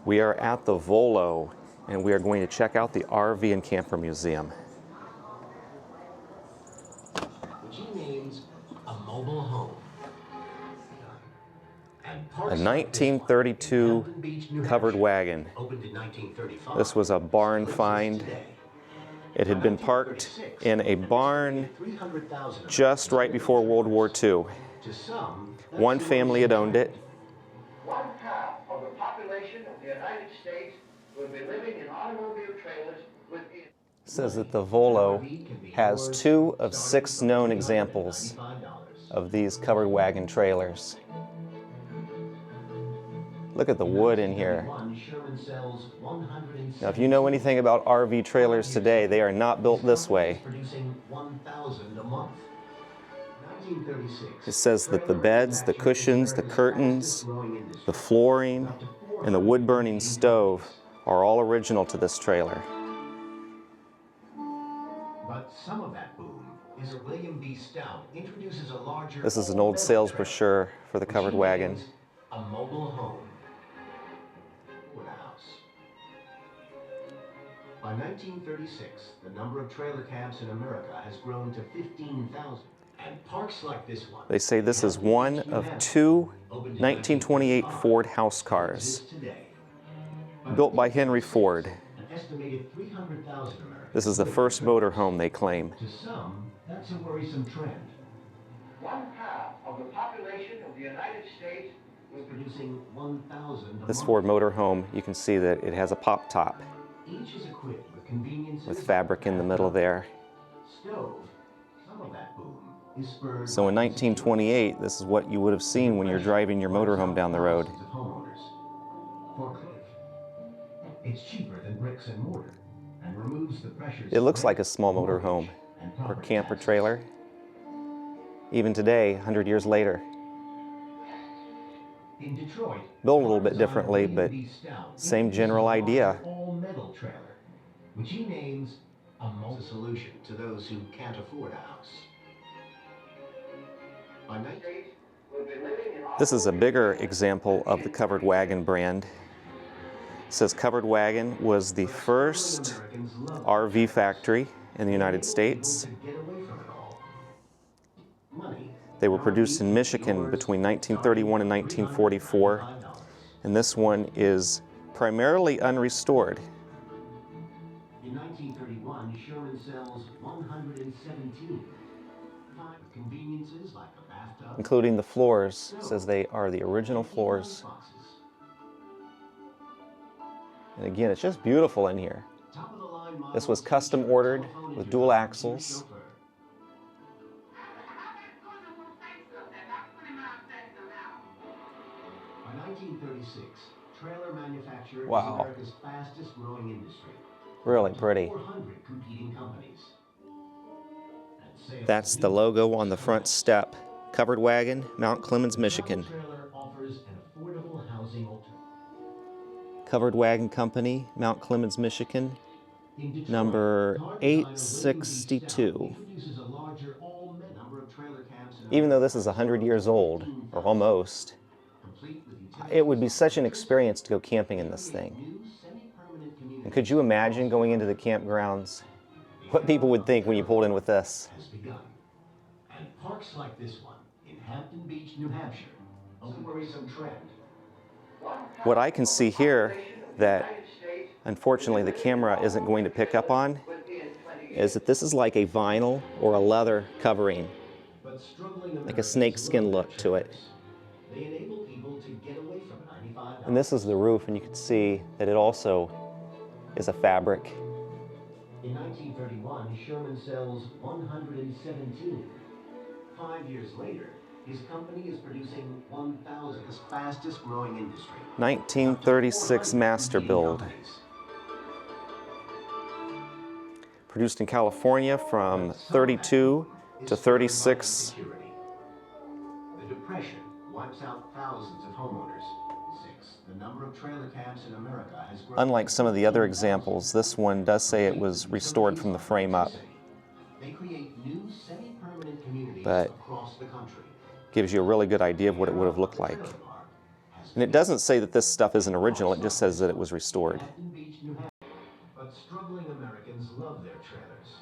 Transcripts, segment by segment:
We are at the Volo, and we are going to check out the RV and Camper Museum. Which he names a mobile home. A 1932 covered wagon. Opened in 1935. This was a barn find. It had been parked in a barn just right before World War II. One family had owned it. 1/2 of the population of the United States will be living in automobile trailers within. It says that the Volo has 2 of 6 known examples of these covered wagon trailers. Look at the wood in here. Now, if you know anything about RV trailers today, they are not built this way. It says that the beds, the cushions, the curtains, the flooring, and the wood-burning stove are all original to this trailer. But some of that boom is William B. Stout introduces a larger. This is an old sales brochure for the covered wagon. A mobile home. With a house. By 1936, the number of trailer cabs in America has grown to 15,000. And parks like this one. They say this is one of 2 1928 Ford house cars, built by Henry Ford. An estimated 300,000 Americans. This is the first motorhome, they claim. To some, that's a worrisome trend. 1/2 of the population of the United States Is producing 1,000 a This month. Ford motorhome, you can see that it has a pop top Each is equipped with conveniences with fabric in the middle there. Stove. Some of that boom is spurred. So in 1928, this is what you would have seen when you're driving your motorhome down the road. Thousands of homeowners. For Cliff, it's cheaper than bricks and mortar and removes the pressures. It looks like a small motorhome or camper trailer. Even today, 100 years later. In Detroit, Built a little bit differently, but same general idea. All-metal trailer, which he names a solution to those who can't afford a house. By 19 will be living in This is a bigger example of the covered wagon brand. It says covered wagon was the first Americans love RV factory in the United States. to get away from it all. Money. They were produced in Michigan between 1931 and 1944, and this one is primarily unrestored. In 1931, Sherman sells 117. 5 conveniences like a bathtub. Including the floors. It says they are the original floors. And again, it's just beautiful in here. This was custom ordered with dual axles. By 1936, trailer manufacture Wow. is America's fastest growing industry. Really pretty. 400 competing companies. And sales That's the logo on the front step. Covered wagon, Mount Clemens, Michigan. Trailer offers an affordable housing alternative. Covered Wagon Company, Mount Clemens, Michigan. In Detroit, Number car designer William B. 862. Stout introduces a larger all-metal number of trailer cabs in Even though this is 100 years old, or almost, complete with it would be such an experience to go camping in this thing. new semi-permanent communities. And could you imagine going into the campgrounds? What people would think when you pulled in with this? Has begun. And parks like this one in Hampton Beach, New Hampshire, a worrisome trend. What I can see here that unfortunately the camera isn't going to pick up on is that this is like a vinyl or a leather covering, But struggling like a Americans snakeskin love look to it. trailers. They enable people to get away from $95. And this is the roof, and you can see that it also is a fabric. In 1931, Sherman sells 117. 5 years later, his company is producing 1,000. His fastest growing industry. 1936 master build. Produced in California from 32 to 36. The Depression wipes out thousands of homeowners. 6. The number of trailer cabs in America has grown. Unlike some of the other examples, this one does say it was restored from the frame up. They create new semi-permanent communities But across the country. gives you a really good idea of what it would have looked like. Trailer park has And it doesn't say that this stuff isn't original, it just says that it was restored. Hampton Beach, New Hampshire. But struggling Americans love their trailers.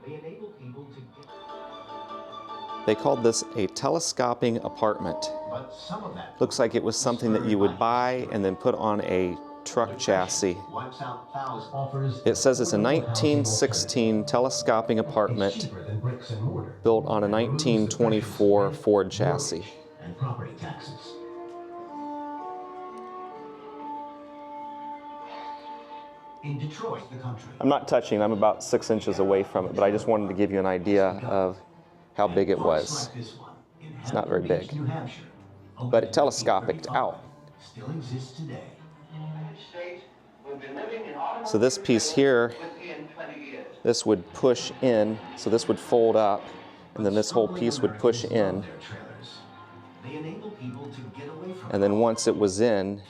They enable people to get... They called this a telescoping apartment. But some of that Looks like it was something that you would buy and then put on a truck chassis. wipes out thousands. It says it's a 1916 telescoping apartment Bricks and mortar. built on a 1924 Ford chassis. And property taxes. In Detroit, the country. I'm not touching, I'm about 6 inches away from it, but I just wanted to give you an idea of how big it was. It's not very big, but it telescopic out. Still exists today. So this piece here, this would push in, so this would fold up, and then this whole piece would push in. And then once it was in,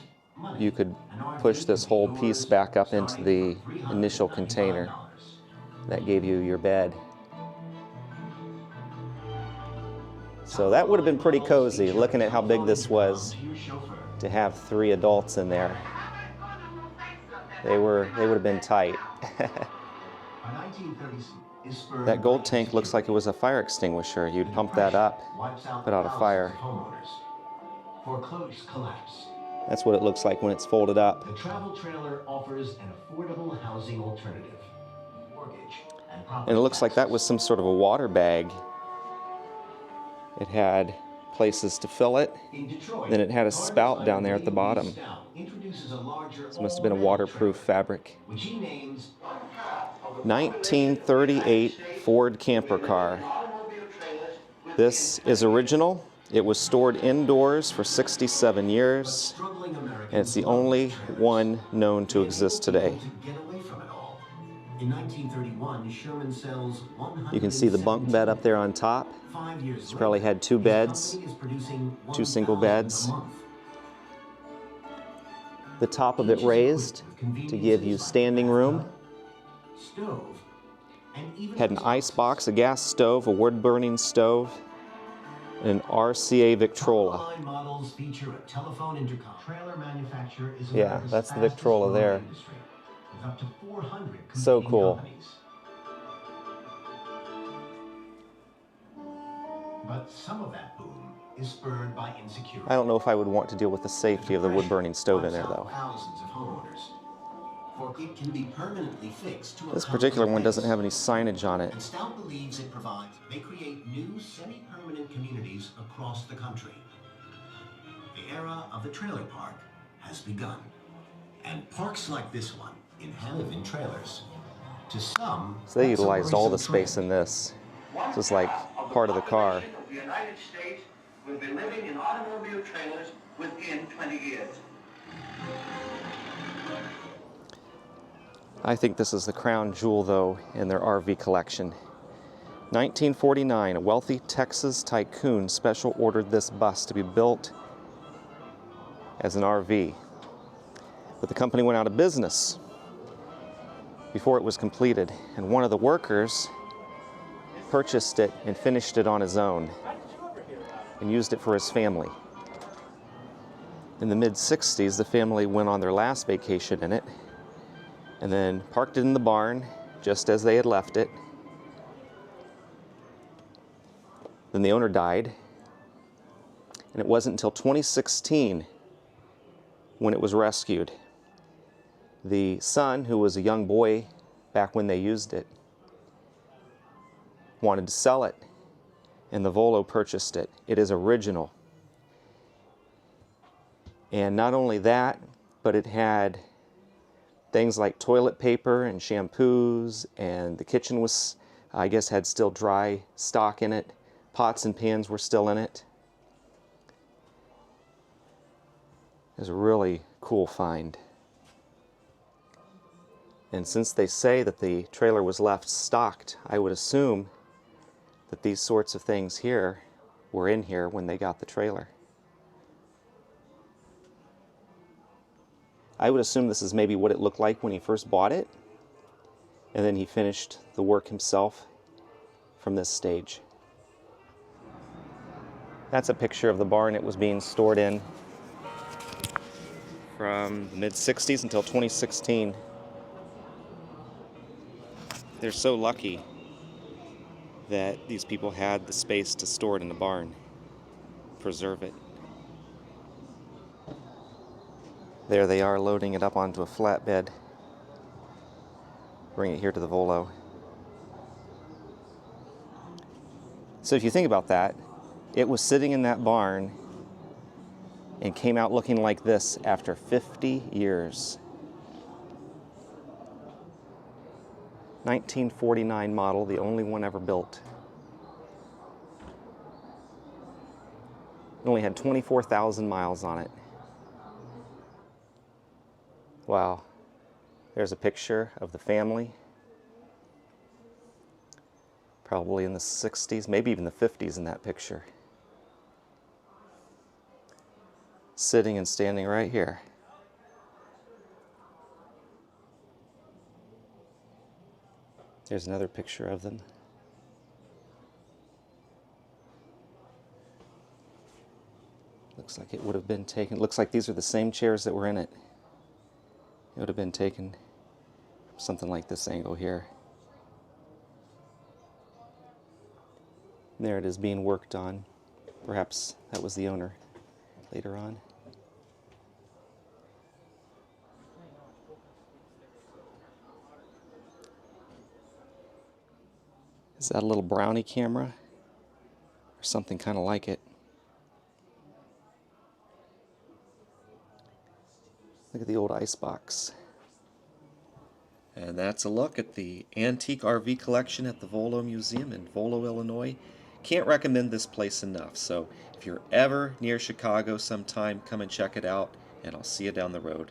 you could push this whole piece back up into the initial container. That gave you your bed. So that would have been pretty cozy, looking at how big this was, to have 3 adults in there. They would have been tight. That gold tank looks like it was a fire extinguisher. You'd pump that up, put out a fire. Foreclosures collapse. That's what it looks like when it's folded up. The travel trailer offers an affordable housing alternative. Mortgage and property. And it looks like that was some sort of a water bag. It had places to fill it. Then it had a spout down there at the bottom. This must have been a waterproof fabric. 1938 Ford camper car. This is original. It was stored indoors for 67 years, and it's the only one known to exist today. In 1931, Sherman sells 100. You can see the bunk bed up there on top. It's probably had 2 beds, 2 single beds. The top of it raised to give you standing room. Had an ice box, a gas stove, a wood-burning stove, and an RCA Victrola. Yeah, that's the Victrola there. So cool. But some of that boom is spurred by insecurity. I don't know if I would want to deal with the safety of the wood-burning stove in there, though. Thousands of homeowners. For it can be permanently fixed to This particular one doesn't have any signage on it. And Stout believes it provides, they create new semi-permanent communities across the country. The era of the trailer park has begun. And parks like this one live in trailers. To some, So they utilized all the space in this. This is like part of the car. The United States will be living in automobile trailers within 20 years. I think this is the crown jewel, though, in their RV collection. 1949, a wealthy Texas tycoon special ordered this bus to be built as an RV. But the company went out of business before it was completed, and one of the workers purchased it and finished it on his own and used it for his family. In the mid-60s, the family went on their last vacation in it and then parked it in the barn just as they had left it. Then the owner died, and it wasn't until 2016 when it was rescued. The son, who was a young boy back when they used it, wanted to sell it, and the Volo purchased it. It is original. And not only that, but it had things like toilet paper and shampoos, and the kitchen was, I guess, had still dry stock in it. Pots and pans were still in it. It was a really cool find. And since they say that the trailer was left stocked, I would assume that these sorts of things here were in here when they got the trailer. I would assume this is maybe what it looked like when he first bought it, and then he finished the work himself from this stage. That's a picture of the barn it was being stored in. from the mid-60s until 2016. They're so lucky that these people had the space to store it in the barn, preserve it. There they are loading it up onto a flatbed, bring it here to the Volo. So if you think about that, it was sitting in that barn and came out looking like this after 50 years. 1949 model, the only one ever built. It only had 24,000 miles on it. Wow. There's a picture of the family. Probably in the 60s, maybe even the 50s in that picture. Sitting and standing right here. There's another picture of them. Looks like it would have been taken. Looks like these are the same chairs that were in it. It would have been taken from something like this angle here. There it is being worked on. Perhaps that was the owner later on. Is that a little brownie camera? Or something kind of like it? Look at the old icebox. And that's a look at the antique RV collection at the Volo Museum in Volo, Illinois. Can't recommend this place enough. So if you're ever near Chicago sometime, come and check it out, and I'll see you down the road.